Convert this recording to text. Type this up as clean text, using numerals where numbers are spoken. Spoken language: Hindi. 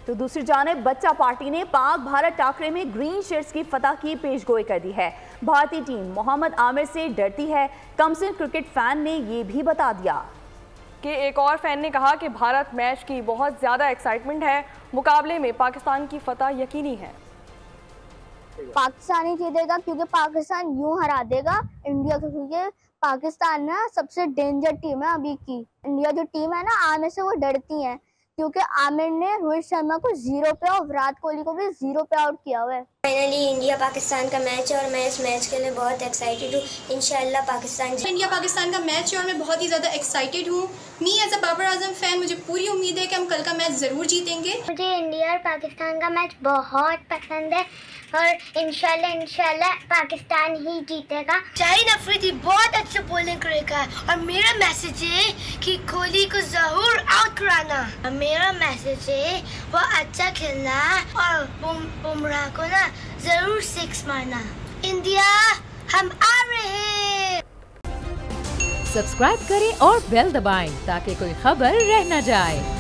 तो दूसरी जानिब बच्चा पार्टी ने पाक भारत टाकरे में ग्रीन शर्ट्स की फतह की पेशगोई कर दी है। भारतीय टीम मोहम्मद आमिर से डरती है। कमसिन क्रिकेट फैन ने ये भी बता दिया कि एक और फैन ने कहा कि भारत मैच की बहुत ज़्यादा एक्साइटमेंट है, मुकाबले में पाकिस्तान की फतह यकीनी है। पाकिस्तान ही जीतेगा क्योंकि पाकिस्तान यूं हरा देगा इंडिया को, क्योंकि पाकिस्तान ना सबसे डेंजर टीम है अभी की। इंडिया जो टीम है ना, आमिर से वो डरती है क्योंकि आमिर ने रोहित शर्मा को 0 पे और विराट कोहली को भी 0 पे आउट किया हुआ है। फाइनली इंडिया पाकिस्तान का मैच है और मैं इस मैच के लिए बहुत एक्साइटेड हूँ। इंशाल्लाह पाकिस्तान इंडिया पाकिस्तान का मैच है और मैं बहुत ही ज़्यादा एक्साइटेड हूँ। Me as a Babar Azam fan मुझे पूरी उम्मीद है कि हम कल का मैच ज़रूर जीतेंगे। मुझे इंडिया और पाकिस्तान का मैच बहुत पसंद है और इंशाल्लाह पाकिस्तान ही जीतेगा। शाहीन अफरीदी बहुत अच्छे बॉलिंग करेगा और मेरा मैसेज है कि कोहली को जरूर आउट कराना। मेरा मैसेज है वो अच्छा खेलना और बुमराह को ना जरूर 6 मारना। इंडिया हम आ रहे हैं। सब्सक्राइब करें और बेल दबाएं ताकि कोई खबर रह न जाए।